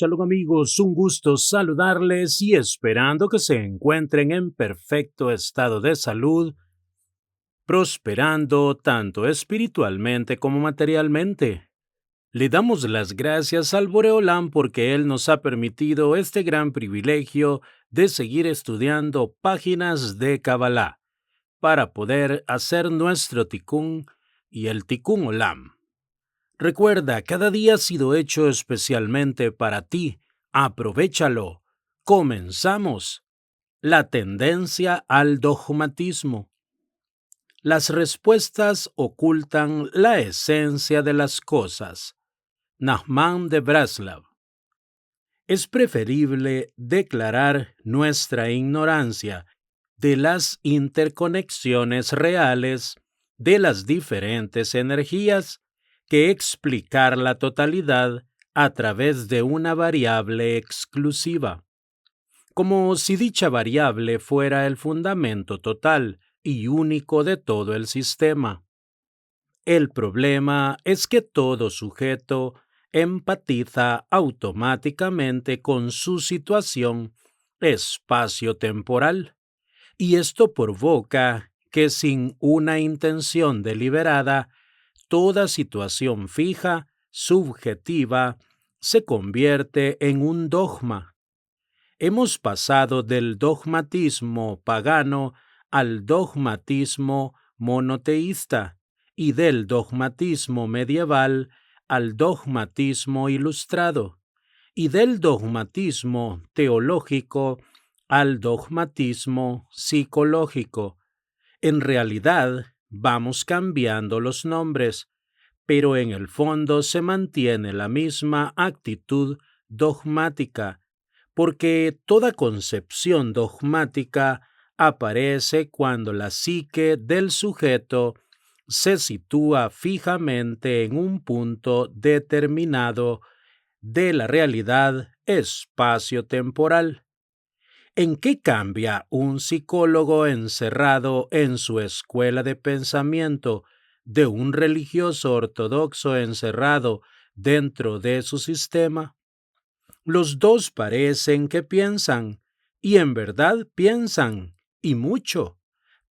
Shalom amigos, un gusto saludarles y esperando que se encuentren en perfecto estado de salud, prosperando tanto espiritualmente como materialmente. Le damos las gracias al Boreolán porque Él nos ha permitido este gran privilegio de seguir estudiando páginas de Kabbalah para poder hacer nuestro Tikkun y el Tikkun Olam. Recuerda, cada día ha sido hecho especialmente para ti. Aprovéchalo. Comenzamos. La tendencia al dogmatismo. Las respuestas ocultan la esencia de las cosas. Nachman de Breslav. Es preferible declarar nuestra ignorancia de las interconexiones reales de las diferentes energías que explicar la totalidad a través de una variable exclusiva, como si dicha variable fuera el fundamento total y único de todo el sistema. El problema es que todo sujeto empatiza automáticamente con su situación espacio-temporal, y esto provoca que sin una intención deliberada, toda situación fija, subjetiva, se convierte en un dogma. Hemos pasado del dogmatismo pagano al dogmatismo monoteísta y del dogmatismo medieval al dogmatismo ilustrado y del dogmatismo teológico al dogmatismo psicológico. En realidad, vamos cambiando los nombres, pero en el fondo se mantiene la misma actitud dogmática, porque toda concepción dogmática aparece cuando la psique del sujeto se sitúa fijamente en un punto determinado de la realidad espacio-temporal. ¿En qué cambia un psicólogo encerrado en su escuela de pensamiento de un religioso ortodoxo encerrado dentro de su sistema? Los dos parecen que piensan, y en verdad piensan, y mucho,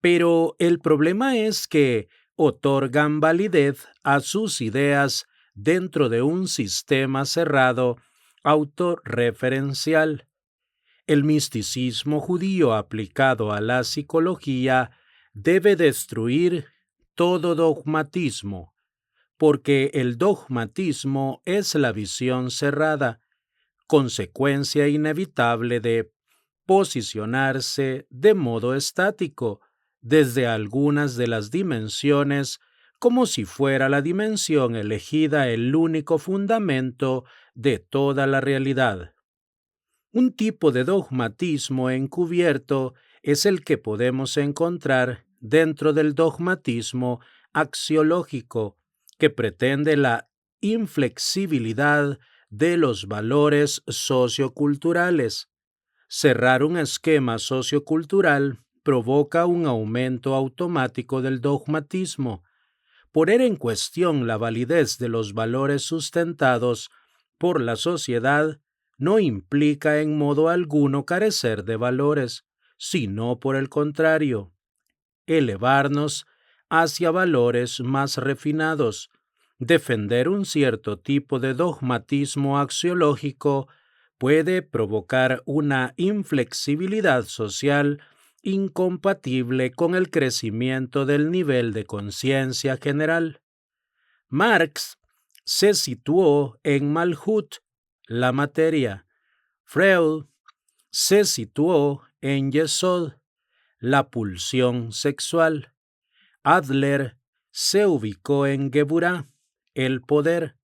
pero el problema es que otorgan validez a sus ideas dentro de un sistema cerrado autorreferencial. El misticismo judío aplicado a la psicología debe destruir todo dogmatismo, porque el dogmatismo es la visión cerrada, consecuencia inevitable de posicionarse de modo estático desde algunas de las dimensiones como si fuera la dimensión elegida el único fundamento de toda la realidad. Un tipo de dogmatismo encubierto es el que podemos encontrar dentro del dogmatismo axiológico, que pretende la inflexibilidad de los valores socioculturales. Cerrar un esquema sociocultural provoca un aumento automático del dogmatismo. Poner en cuestión la validez de los valores sustentados por la sociedad no implica en modo alguno carecer de valores, sino por el contrario, elevarnos hacia valores más refinados. Defender un cierto tipo de dogmatismo axiológico puede provocar una inflexibilidad social incompatible con el crecimiento del nivel de conciencia general. Marx se situó en Malhut, la materia. Freud se situó en Yesod, la pulsión sexual. Adler se ubicó en Geburah, el poder.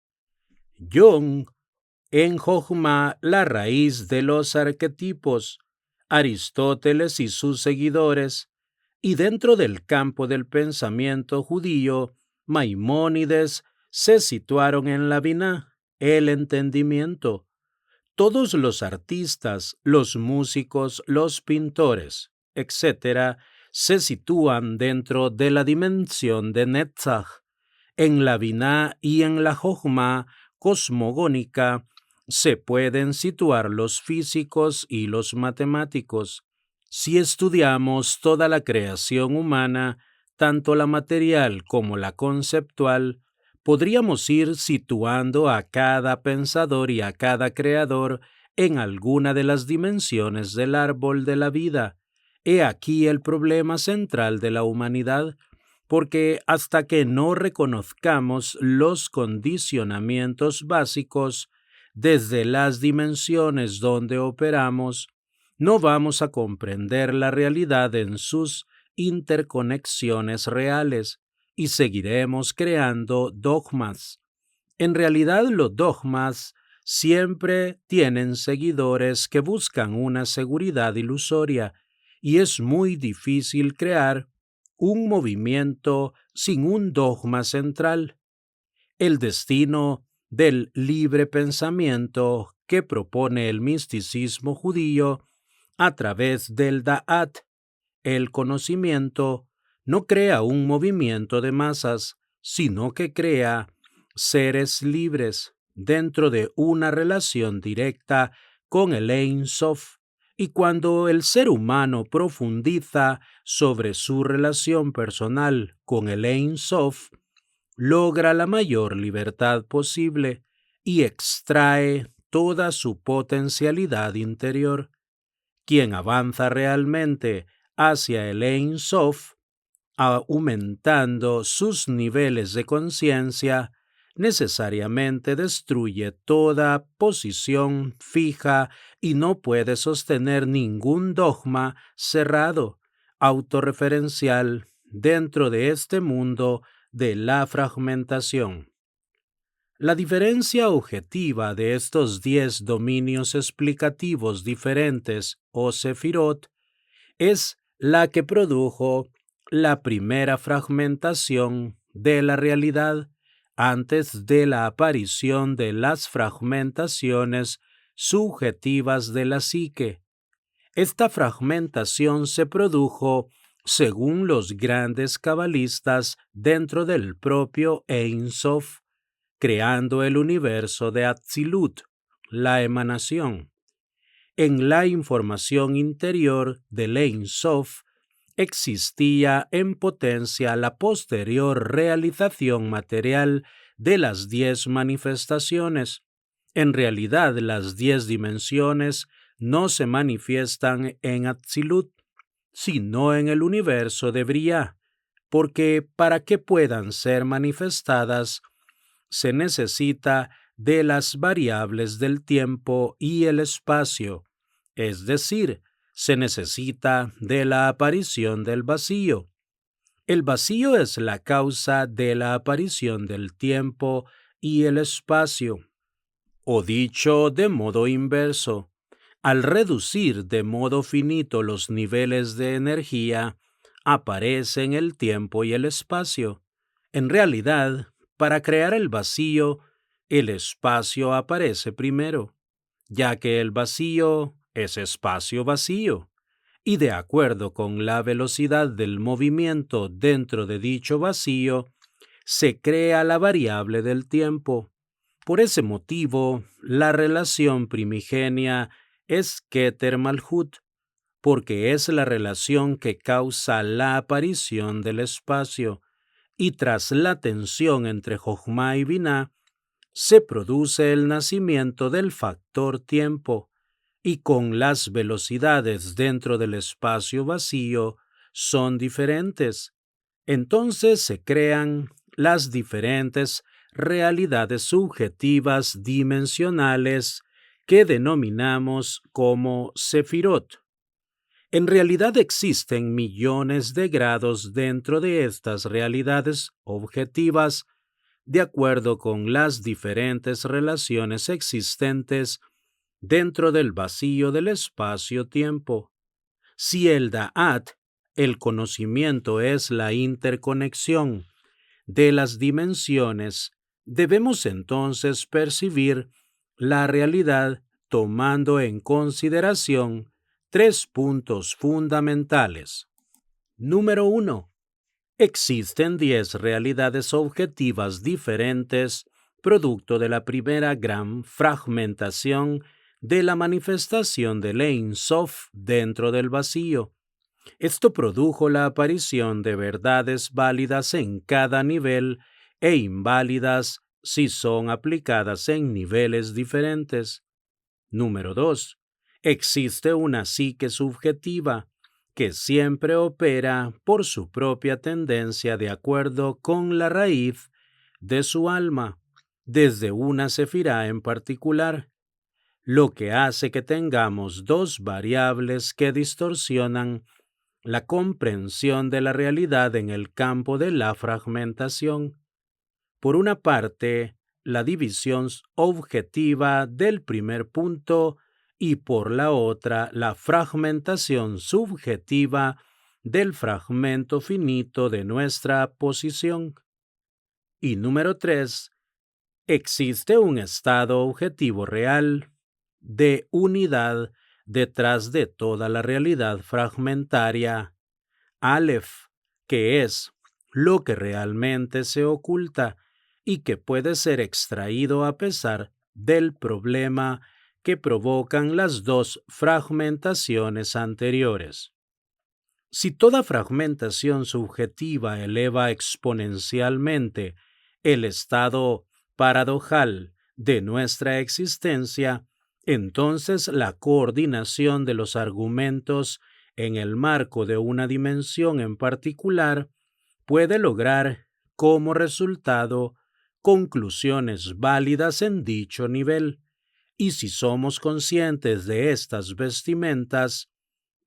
Jung en Jochma, la raíz de los arquetipos. Aristóteles y sus seguidores. Y dentro del campo del pensamiento judío, Maimónides se situaron en la Biná, el entendimiento. Todos los artistas, los músicos, los pintores, etc., se sitúan dentro de la dimensión de Netzach. En la Biná y en la Jochma cosmogónica se pueden situar los físicos y los matemáticos. Si estudiamos toda la creación humana, tanto la material como la conceptual, podríamos ir situando a cada pensador y a cada creador en alguna de las dimensiones del árbol de la vida. He aquí el problema central de la humanidad, porque hasta que no reconozcamos los condicionamientos básicos desde las dimensiones donde operamos, no vamos a comprender la realidad en sus interconexiones reales y seguiremos creando dogmas. En realidad, los dogmas siempre tienen seguidores que buscan una seguridad ilusoria y es muy difícil crear un movimiento sin un dogma central. El destino del libre pensamiento que propone el misticismo judío a través del Da'at, el conocimiento, no crea un movimiento de masas, sino que crea seres libres dentro de una relación directa con el Ein Sof. Y cuando el ser humano profundiza sobre su relación personal con el Ein Sof, logra la mayor libertad posible y extrae toda su potencialidad interior. Quien avanza realmente hacia el Ein Sof, aumentando sus niveles de conciencia, necesariamente destruye toda posición fija y no puede sostener ningún dogma cerrado, autorreferencial dentro de este mundo de la fragmentación. La diferencia objetiva de estos 10 dominios explicativos diferentes o sefirot es la que produjo la primera fragmentación de la realidad antes de la aparición de las fragmentaciones subjetivas de la psique. Esta fragmentación se produjo, según los grandes cabalistas, dentro del propio Ein Sof, creando el universo de Atzilut, la emanación. En la información interior del Ein Sof existía en potencia la posterior realización material de las 10 manifestaciones. En realidad, las 10 dimensiones no se manifiestan en Atzilut, sino en el universo de Briah, porque para que puedan ser manifestadas, se necesita de las variables del tiempo y el espacio, es decir, se necesita de la aparición del vacío. El vacío es la causa de la aparición del tiempo y el espacio. O dicho de modo inverso, al reducir de modo finito los niveles de energía, aparecen el tiempo y el espacio. En realidad, para crear el vacío, el espacio aparece primero, ya que el vacío es espacio vacío, y de acuerdo con la velocidad del movimiento dentro de dicho vacío, se crea la variable del tiempo. Por ese motivo, la relación primigenia es Keter Malhut, porque es la relación que causa la aparición del espacio, y tras la tensión entre Jochma y Binah, se produce el nacimiento del factor tiempo, y con las velocidades dentro del espacio vacío son diferentes. Entonces se crean las diferentes realidades subjetivas dimensionales que denominamos como sefirot. En realidad existen millones de grados dentro de estas realidades objetivas, de acuerdo con las diferentes relaciones existentes dentro del vacío del espacio-tiempo. Si el Da'at, el conocimiento, es la interconexión de las dimensiones, debemos entonces percibir la realidad tomando en consideración 3 puntos fundamentales. Número 1. Existen 10 realidades objetivas diferentes producto de la primera gran fragmentación de la manifestación del Ein Sof dentro del vacío. Esto produjo la aparición de verdades válidas en cada nivel e inválidas si son aplicadas en niveles diferentes. Número 2. Existe una psique subjetiva que siempre opera por su propia tendencia de acuerdo con la raíz de su alma, desde una sefirá en particular, lo que hace que tengamos dos variables que distorsionan la comprensión de la realidad en el campo de la fragmentación. Por una parte, la división objetiva del primer punto y por la otra, la fragmentación subjetiva del fragmento finito de nuestra posición. Y número 3, existe un estado objetivo real de unidad detrás de toda la realidad fragmentaria, Aleph, que es lo que realmente se oculta y que puede ser extraído a pesar del problema que provocan las dos fragmentaciones anteriores. Si toda fragmentación subjetiva eleva exponencialmente el estado paradojal de nuestra existencia, entonces la coordinación de los argumentos en el marco de una dimensión en particular puede lograr como resultado conclusiones válidas en dicho nivel. Y si somos conscientes de estas vestimentas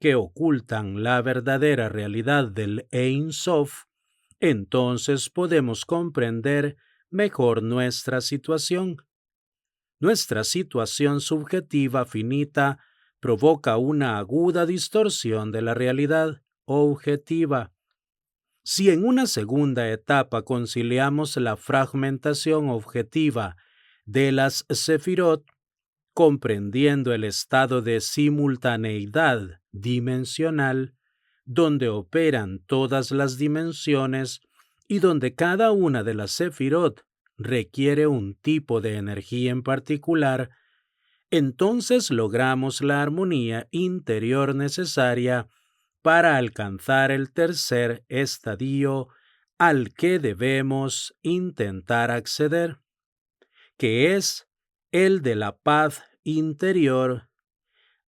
que ocultan la verdadera realidad del Ein Sof, entonces podemos comprender mejor nuestra situación. Nuestra situación subjetiva finita provoca una aguda distorsión de la realidad objetiva. Si en una segunda etapa conciliamos la fragmentación objetiva de las sefirot, comprendiendo el estado de simultaneidad dimensional, donde operan todas las dimensiones y donde cada una de las sefirot requiere un tipo de energía en particular, entonces logramos la armonía interior necesaria para alcanzar el tercer estadio al que debemos intentar acceder, que es el de la paz interior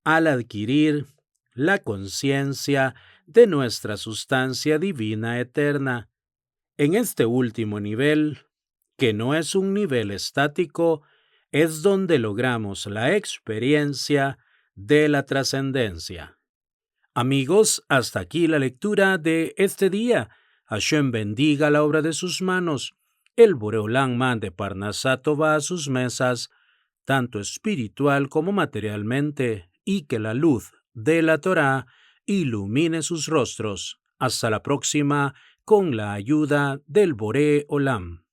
al adquirir la conciencia de nuestra sustancia divina eterna. En este último nivel, que no es un nivel estático, es donde logramos la experiencia de la trascendencia. Amigos, hasta aquí la lectura de este día. Hashem bendiga la obra de sus manos. El Boreolán mande Parnasá Tová a sus mesas, tanto espiritual como materialmente, y que la luz de la Torá ilumine sus rostros. Hasta la próxima, con la ayuda del Boreolam.